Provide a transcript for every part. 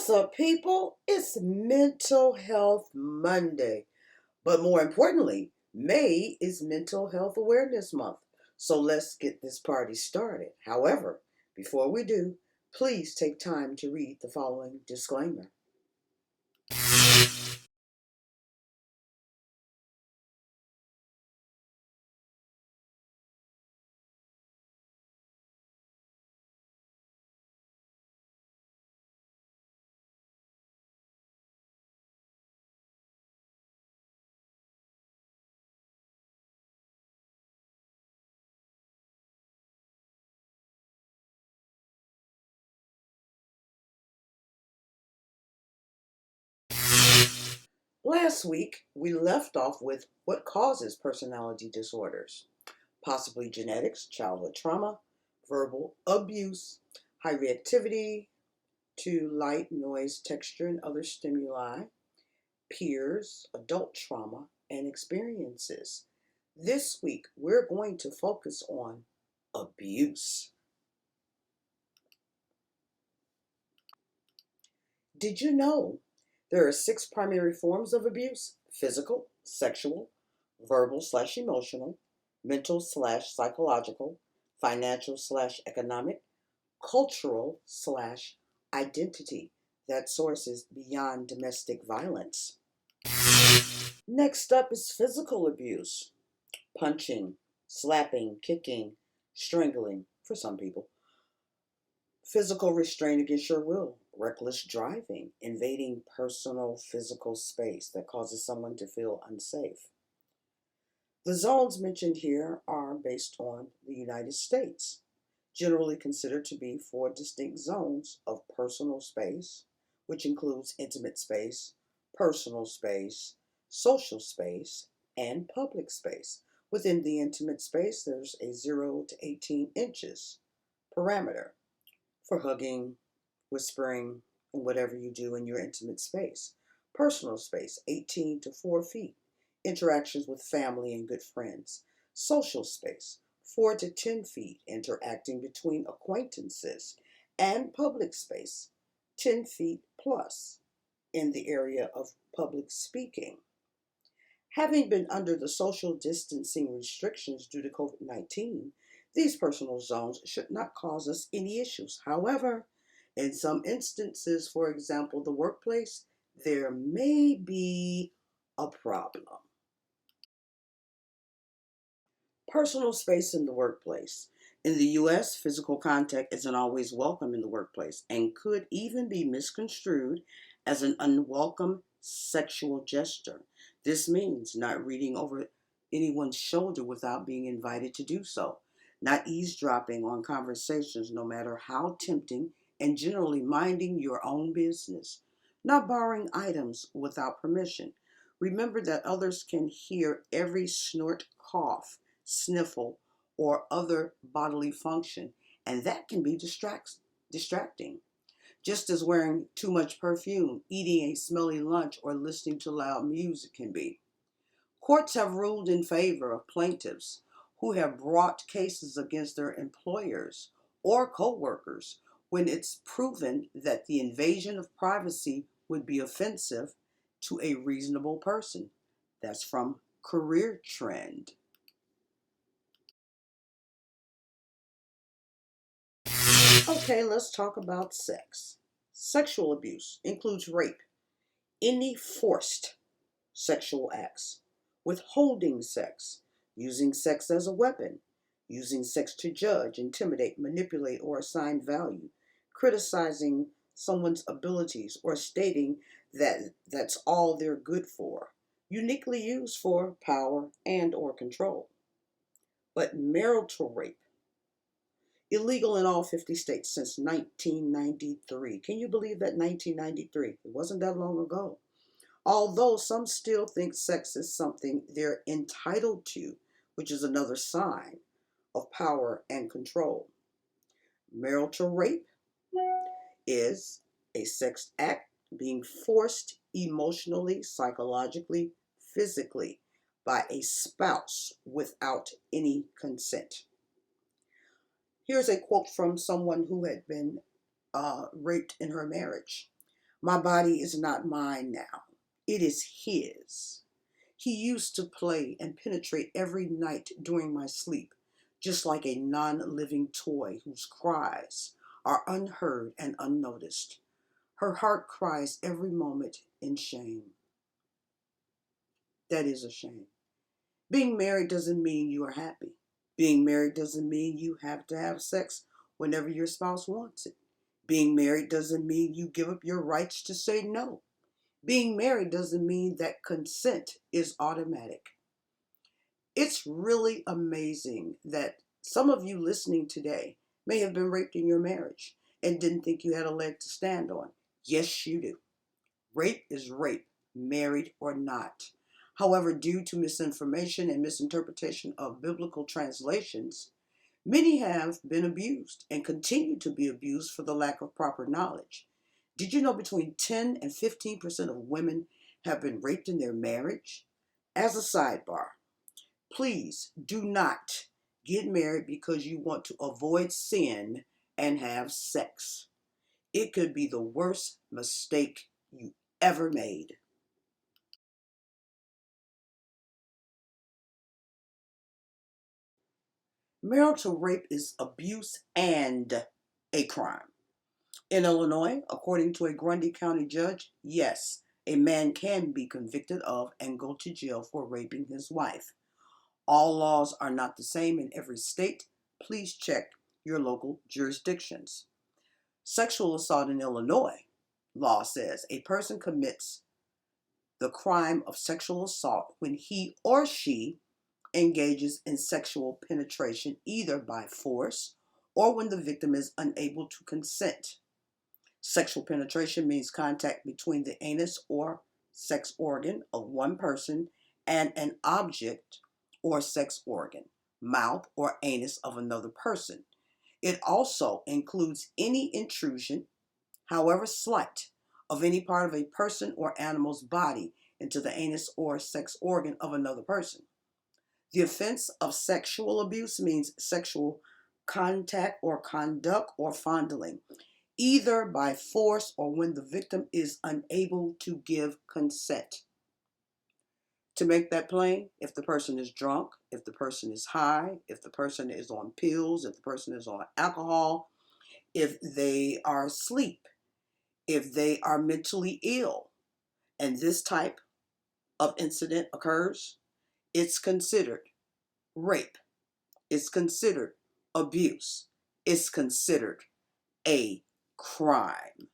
What's up, people? It's Mental Health Monday. But more importantly, May is Mental Health Awareness Month. So let's get this party started. However, before we do, please take time to read the following disclaimer. Last week, we left off with what causes personality disorders, possibly genetics, childhood trauma, verbal abuse, high reactivity to light, noise, texture, and other stimuli, peers, adult trauma, and experiences. This week, we're going to focus on abuse. Did you know there are 6 primary forms of abuse? Physical, sexual, verbal/emotional, mental/psychological, financial/economic, cultural/identity. That source is beyond domestic violence. Next up is physical abuse: punching, slapping, kicking, strangling for some people, physical restraint against your will, reckless driving, invading personal physical space that causes someone to feel unsafe. The zones mentioned here are based on the United States, generally considered to be 4 distinct zones of personal space, which includes intimate space, personal space, social space, and public space. Within the intimate space, there's a 0 to 18 inches parameter for hugging, whispering, and whatever you do in your intimate space. Personal space, 18 to 4 feet, interactions with family and good friends. Social space, 4 to 10 feet, interacting between acquaintances. And public space, 10 feet plus, in the area of public speaking. Having been under the social distancing restrictions due to COVID-19, these personal zones should not cause us any issues. However, in some instances, for example, the workplace, there may be a problem. Personal space in the workplace. In the US, physical contact isn't always welcome in the workplace and could even be misconstrued as an unwelcome sexual gesture. This means not reading over anyone's shoulder without being invited to do so, not eavesdropping on conversations no matter how tempting, and generally minding your own business, not borrowing items without permission. Remember that others can hear every snort, cough, sniffle, or other bodily function, and that can be distracting. Just as wearing too much perfume, eating a smelly lunch, or listening to loud music can be. Courts have ruled in favor of plaintiffs who have brought cases against their employers or co-workers when it's proven that the invasion of privacy would be offensive to a reasonable person. That's from Career Trend. Okay, let's talk about sex. Sexual abuse includes rape, any forced sexual acts, withholding sex, using sex as a weapon, using sex to judge, intimidate, manipulate, or assign value, criticizing someone's abilities, or stating that that's all they're good for, uniquely used for power and or control. But marital rape, illegal in all 50 states since 1993. Can you believe that? 1993? It wasn't that long ago. Although some still think sex is something they're entitled to, which is another sign of power and control. Marital rape is a sex act being forced emotionally, psychologically, physically by a spouse without any consent. Here's a quote from someone who had been raped in her marriage. My body is not mine now. It is his. He used to play and penetrate every night during my sleep, just like a non-living toy whose cries are unheard and unnoticed. Her heart cries every moment in shame. That is a shame. Being married doesn't mean you are happy. Being married doesn't mean you have to have sex whenever your spouse wants it. Being married doesn't mean you give up your rights to say no. Being married doesn't mean that consent is automatic. It's really amazing that some of you listening today may have been raped in your marriage and didn't think you had a leg to stand on. Yes, you do. Rape is rape, married or not. However, due to misinformation and misinterpretation of biblical translations, many have been abused and continue to be abused for the lack of proper knowledge. Did you know between 10 and 15% of women have been raped in their marriage? As a sidebar, please do not get married because you want to avoid sin and have sex. It could be the worst mistake you ever made. Marital rape is abuse and a crime. In Illinois, according to a Grundy County judge, yes, a man can be convicted of and go to jail for raping his wife. All laws are not the same in every state. Please check your local jurisdictions. Sexual assault in Illinois law says a person commits the crime of sexual assault when he or she engages in sexual penetration either by force or when the victim is unable to consent. Sexual penetration means contact between the anus or sex organ of one person and an object or sex organ, mouth or anus of another person. It also includes any intrusion, however slight, of any part of a person or animal's body into the anus or sex organ of another person. The offense of sexual abuse means sexual contact or conduct or fondling, either by force or when the victim is unable to give consent. To make that plain, if the person is drunk, if the person is high, if the person is on pills, if the person is on alcohol, if they are asleep, if they are mentally ill, and this type of incident occurs, it's considered rape. It's considered abuse. It's considered a crime.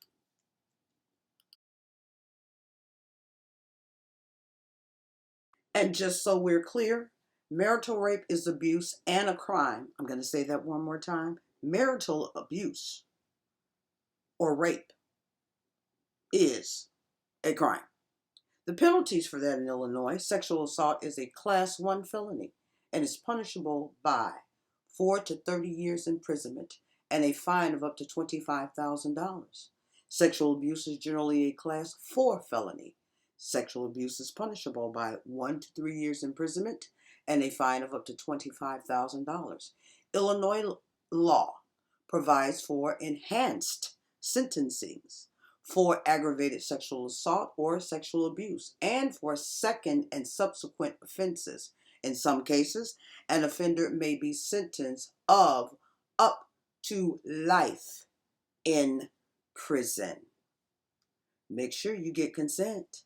And just so we're clear, marital rape is abuse and a crime. I'm going to say that one more time. Marital abuse or rape is a crime. The penalties for that in Illinois: sexual assault is a class 1 felony and is punishable by 4 to 30 years imprisonment and a fine of up to $25,000. Sexual abuse is generally a class 4 felony. Sexual abuse is punishable by 1 to 3 years imprisonment and a fine of up to $25,000. Illinois law provides for enhanced sentencings for aggravated sexual assault or sexual abuse, and for second and subsequent offenses. In some cases, an offender may be sentenced of up to life in prison. Make sure you get consent.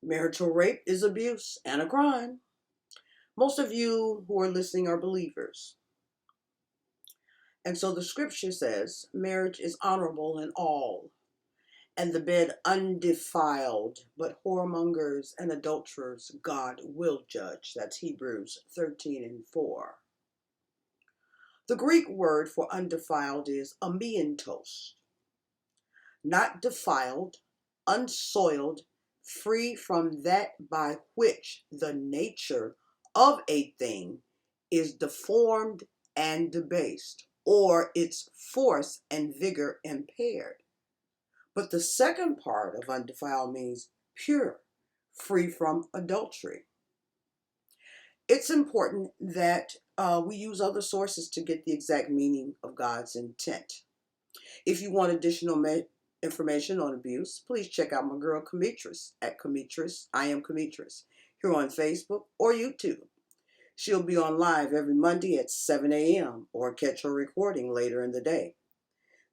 Marital rape is abuse and a crime. Most of you who are listening are believers. And so the scripture says marriage is honorable in all, and the bed undefiled, but whoremongers and adulterers God will judge. That's Hebrews 13:4. The Greek word for undefiled is amiantos, not defiled, unsoiled, free from that by which the nature of a thing is deformed and debased, or its force and vigor impaired. But the second part of undefiled means pure, free from adultery. It's important that We use other sources to get the exact meaning of God's intent. If you want additional information on abuse, please check out my girl Cometris at Cometris, I am Cometris, here on Facebook or YouTube. She'll be on live every Monday at 7 a.m. or catch her recording later in the day.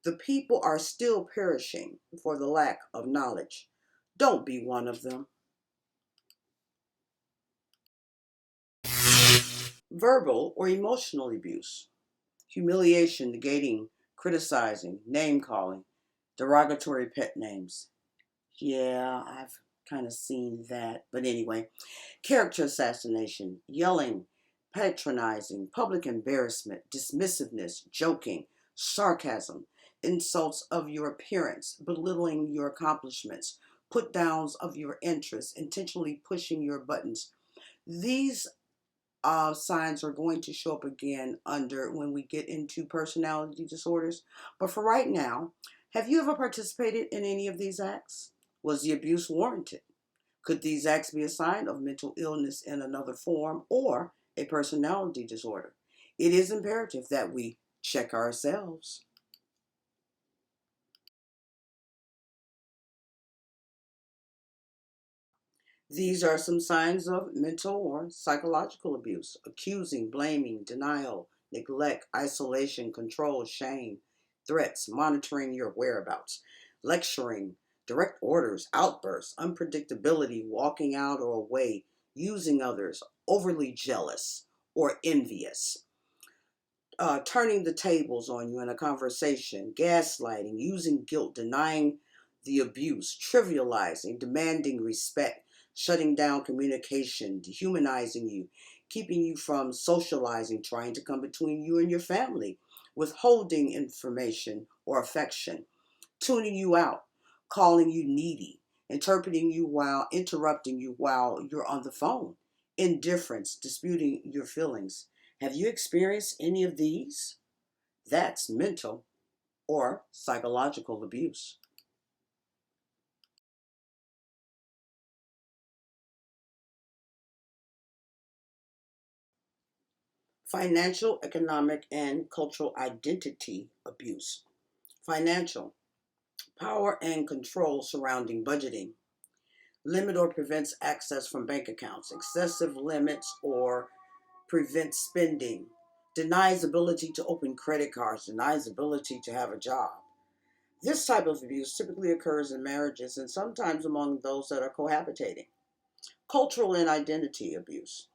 The people are still perishing for the lack of knowledge. Don't be one of them. Verbal or emotional abuse. Humiliation, negating, criticizing, name calling, derogatory pet names. Yeah, I've kind of seen that. But anyway, character assassination, yelling, patronizing, public embarrassment, dismissiveness, joking, sarcasm, insults of your appearance, belittling your accomplishments, put downs of your interests, intentionally pushing your buttons. These signs are going to show up again under when we get into personality disorders. But for right now, have you ever participated in any of these acts? Was the abuse warranted? Could these acts be a sign of mental illness in another form or a personality disorder? It is imperative that we check ourselves. These are some signs of mental or psychological abuse: accusing, blaming, denial, neglect, isolation, control, shame, threats, monitoring your whereabouts, lecturing, direct orders, outbursts, unpredictability, walking out or away, using others, overly jealous or envious, turning the tables on you in a conversation, gaslighting, using guilt, denying the abuse, trivializing, demanding respect, shutting down communication, dehumanizing you, keeping you from socializing, trying to come between you and your family, withholding information or affection, tuning you out, calling you needy, interrupting you while you're on the phone, indifference, disputing your feelings. Have you experienced any of these? That's mental or psychological abuse. Financial, economic, and cultural identity abuse. Financial, power and control surrounding budgeting. Limit or prevents access from bank accounts. Excessive limits or prevents spending. Denies ability to open credit cards. Denies ability to have a job. This type of abuse typically occurs in marriages and sometimes among those that are cohabitating. Cultural and identity abuse.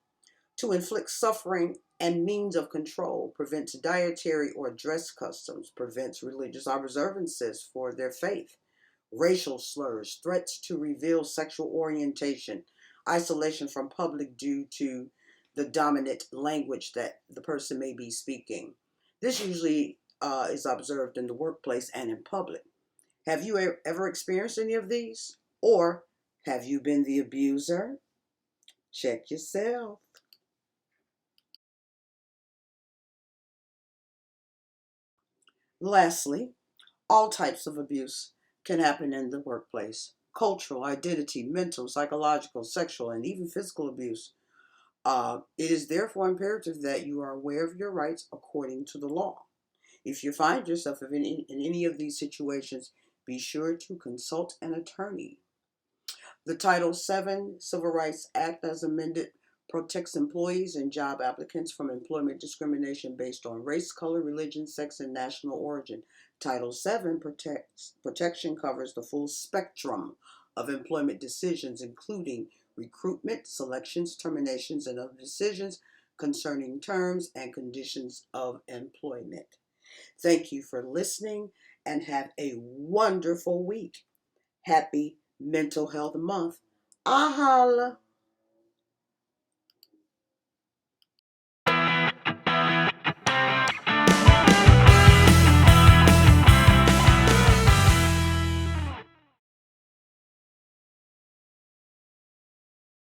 To inflict suffering and means of control, prevents dietary or dress customs, prevents religious observances for their faith, racial slurs, threats to reveal sexual orientation, isolation from public due to the dominant language that the person may be speaking. This usually is observed in the workplace and in public. Have you ever experienced any of these? Or have you been the abuser? Check yourself. Lastly, all types of abuse can happen in the workplace. Cultural, identity, mental, psychological, sexual, and even physical abuse. It is therefore imperative that you are aware of your rights according to the law. If you find yourself in any of these situations, be sure to consult an attorney. The Title VII Civil Rights Act, as amended, protects employees and job applicants from employment discrimination based on race, color, religion, sex, and national origin. Title VII protection covers the full spectrum of employment decisions, including recruitment, selections, terminations, and other decisions concerning terms and conditions of employment. Thank you for listening and have a wonderful week. Happy Mental Health Month. Ahala.